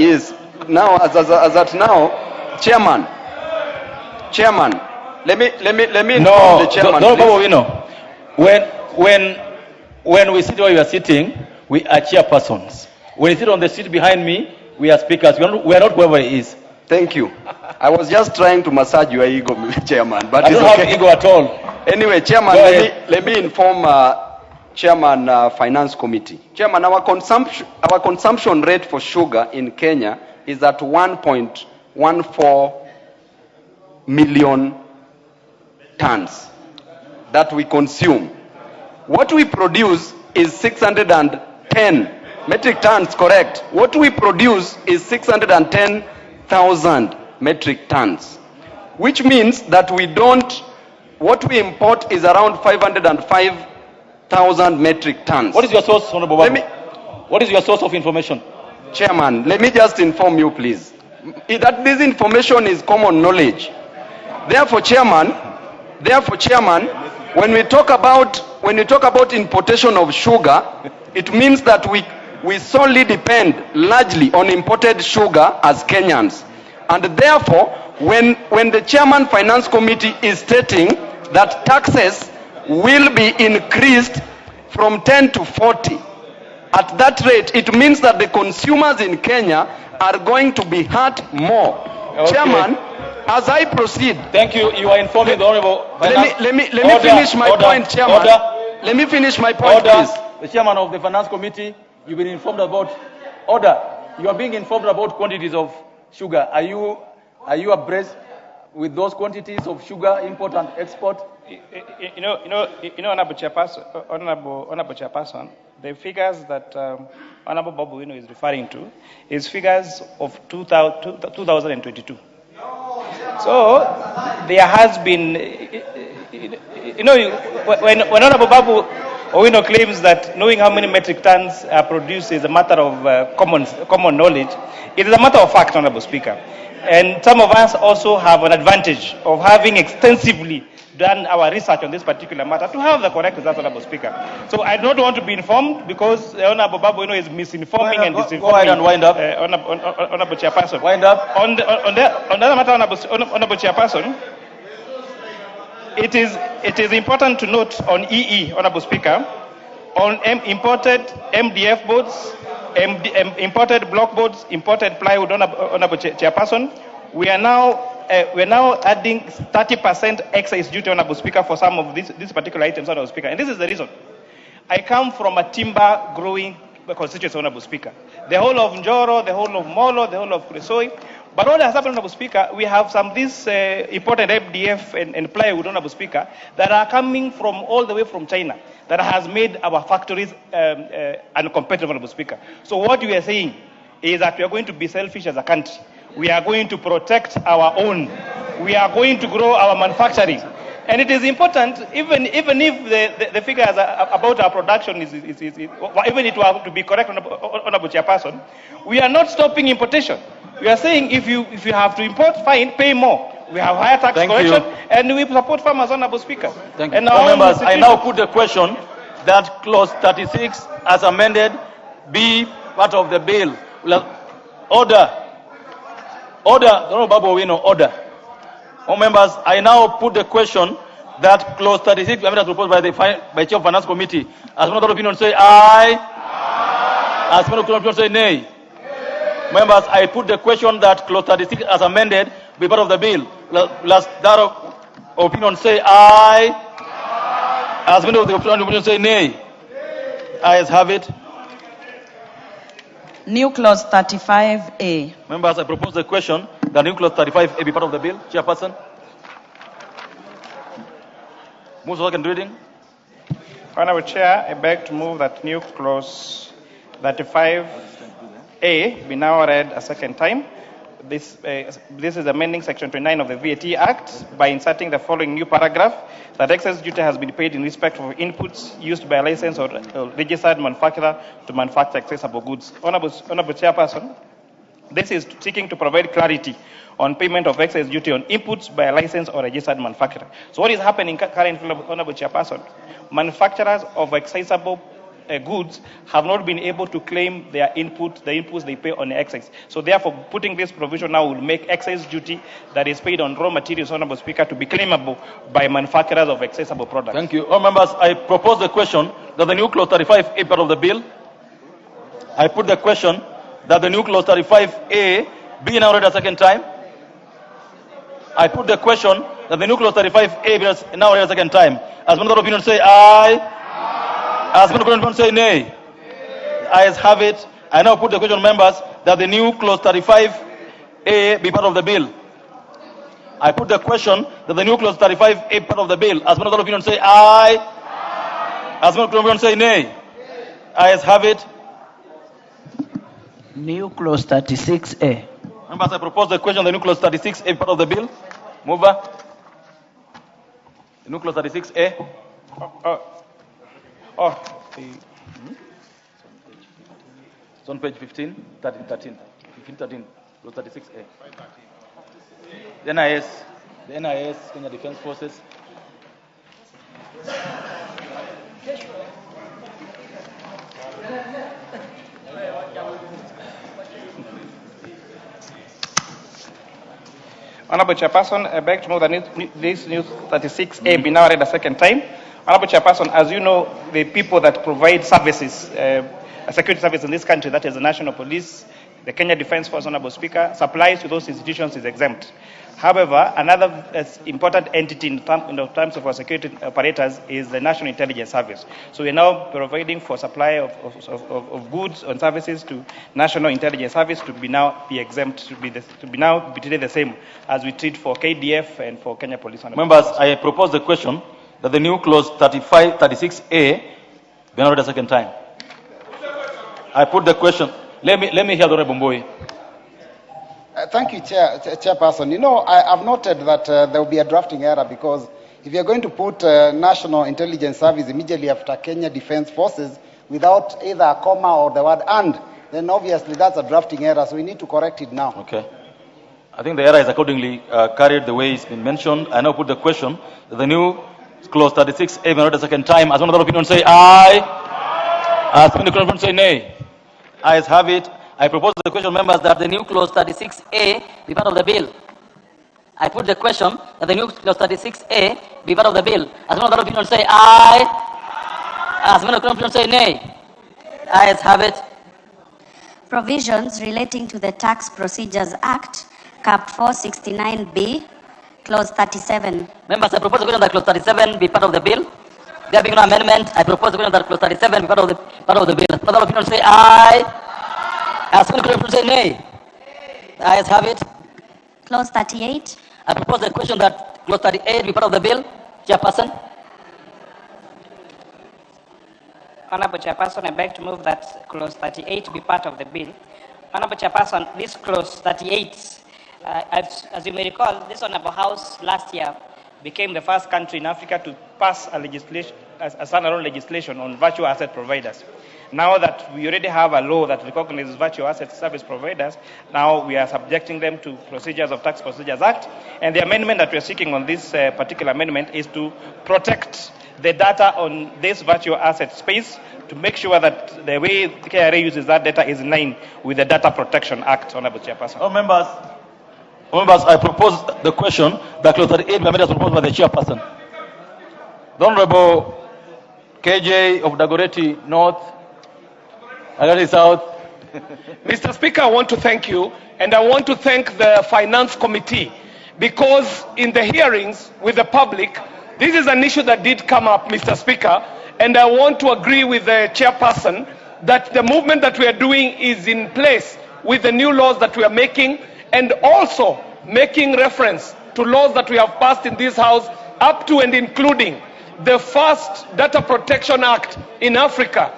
Yes. Now, as at now, Chairman, let me inform the Chairman. No, Owino. When we sit where we are sitting, we are chairpersons. When you sit on the seat behind me, we are speakers. We are not whoever he is. Thank you. I was just trying to massage your ego, Chairman, but I don't have ego at all. Anyway, Chairman, let me inform Chairman Finance Committee. Chairman, our consumption rate for sugar in Kenya is at 1.14 million tons that we consume. What we produce is 610 metric tons, correct? What we produce is 610,000 metric tons, which means that what we import is around 505,000 metric tons. What is your source, Honorable Babu? What is your source of information? Chairman, let me just inform you, please, that this information is common knowledge. Therefore, Chairman, when we talk about importation of sugar, it means that we solely depend largely on imported sugar as Kenyans. And therefore, when the Chairman Finance Committee is stating that taxes will be increased from 10 to 40, at that rate, it means that the consumers in Kenya are going to be hurt more. Okay. Chairman, as I proceed. Thank you. You are informing the Honorable. Let me finish my point, Chairman. Let me finish my point, please. The Chairman of the Finance Committee, you've been informed about order. You are being informed about quantities of sugar. Are you abreast with those quantities of sugar import and export? Honorable Chairperson, the figures that Honorable Babu Owino is referring to is figures of 2022. So there has been, when Honorable Babu Owino claims that knowing how many metric tons are produced is a matter of common knowledge, it is a matter of fact, Honorable Speaker. And some of us also have an advantage of having extensively done our research on this particular matter to have the correct results, Honorable Speaker. So I don't want to be informed because Honorable Babu Owino is misinforming and disinforming. Go ahead and wind up. Honorable Chairperson. Wind up. On the other matter, Honorable Chairperson, it is important to note on EE, Honorable Speaker, on imported MDF boards, imported block boards, imported plywood, Honorable Chairperson, we are now adding 30% excise duty, Honorable Speaker, for some of these particular items, Honorable Speaker. And this is the reason. I come from a timber growing constituency, Honorable Speaker. The whole of Njoro, the whole of Molo, the whole of Kuresoi. But all that has happened, Honorable Speaker, we have some these imported MDF and plywood, Honorable Speaker, that are coming from all the way from China, that has made our factories uncompetitive, Honorable Speaker. So what we are saying is that we are going to be selfish as a country. We are going to protect our own. We are going to grow our manufacturing. And it is important, even if the figures about our production is even it were to be correct, Honorable Chairperson, we are not stopping importation. We are saying if you have to import, fine, pay more. We have higher tax collection, and we support farmers, Honorable Speaker. Thank you. Members, I now put the question that clause 36, as amended, be part of the bill. Order. Honorable Babu Owino, order. Members, I now put the question that clause 36, amendment proposed by Chair of Finance Committee. As one of the opinion say aye. As one of the opinion say nay. Members, I put the question that clause 36 as amended be part of the bill. Last that opinion say aye. As many of the opinion say nay. Ayes have it. New clause 35A. Members, I propose the question that new clause 35A be part of the bill. Chairperson. Move to second reading. Honorable Chair, I beg to move that new clause 35A be now read a second time. This is amending Section 29 of the VAT Act by inserting the following new paragraph: that excess duty has been paid in respect of inputs used by a licensed or registered manufacturer to manufacture accessible goods. Honorable Chairperson, this is seeking to provide clarity on payment of excess duty on inputs by a licensed or registered manufacturer. So what is happening currently, Honorable Chairperson? Manufacturers of accessible goods have not been able to claim their inputs they pay on excise. So therefore, putting this provision now will make excise duty that is paid on raw materials, Honorable Speaker, to be claimable by manufacturers of accessible products. Thank you. All members, I propose the question that the new clause 35A part of the bill. I put the question that the new clause 35A be now read a second time. I put the question that the new clause 35A be now read a second time. As member of opinion say aye. As member of opinion say nay. Ayes have it. I now put the question, members, that the new clause 35A be part of the bill. I put the question that the new clause 35A part of the bill. As member of opinion say aye. As member of opinion say nay. Ayes have it. New clause 36A. Members, I propose the question, the new clause 36A part of the bill. Mover. The new clause 36A. It's on page 15, 13, clause 36A. The NIS, Kenya Defense Forces. Honorable Chairperson, I beg to move that this new 36A be now read a second time. Honorable Chairperson, as you know, the people that provide services, security service in this country, that is the National Police, the Kenya Defense Force, Honorable Speaker, supplies to those institutions is exempt. However, another important entity in terms of our security operators is the National Intelligence Service. So we are now providing for supply of goods and services to National Intelligence Service to be exempt, to be now treated the same as we treat for KDF and for Kenya Police. Members, I propose the question that the new clause 36A be now read a second time. I put the question. Let me hear the Honorable Mbui. Thank you, Chairperson. You know, I have noted that there will be a drafting error because if you're going to put National Intelligence Service immediately after Kenya Defense Forces without either a comma or the word "and," then obviously that's a drafting error, so we need to correct it now. Okay. I think the error is accordingly carried the way it's been mentioned. I now put the question that the new clause 36A be read a second time. As one of the opinion say aye. As one of the opinion say nay. Ayes have it. I propose the question, members, that the new clause 36A be part of the bill. I put the question that the new clause 36A be part of the bill. As one of the opinion say aye. As one of the opinion say nay. Ayes have it. Provisions relating to the Tax Procedures Act, Cap 469B, Clause 37. Members, I propose the question that clause 37 be part of the bill. There being no amendment, I propose the question that clause 37 be part of the bill. As one of the opinion say aye. As one of the opinion say nay. Ayes have it. Clause 38. I propose the question that clause 38 be part of the bill. Chairperson. Honorable Chairperson, I beg to move that clause 38 be part of the bill. Honorable Chairperson, this clause 38, as you may recall, this Honorable House last year became the first country in Africa to pass a legislation, a standalone legislation on virtual asset providers. Now that we already have a law that recognizes virtual asset service providers, now we are subjecting them to procedures of Tax Procedures Act. And the amendment that we are seeking on this particular amendment is to protect the data on this virtual asset space to make sure that the way the KRA uses that data is in line with the Data Protection Act, Honorable Chairperson. Members, I propose the question that clause 38 be amended as proposed by the Chairperson. The Honorable KJ of Dagoretti North, Dagoretti South. Mr. Speaker, I want to thank you, and I want to thank the Finance Committee, because in the hearings with the public, this is an issue that did come up, Mr. Speaker, and I want to agree with the chairperson that the movement that we are doing is in place with the new laws that we are making, and also making reference to laws that we have passed in this House up to and including the first Data Protection Act in Africa.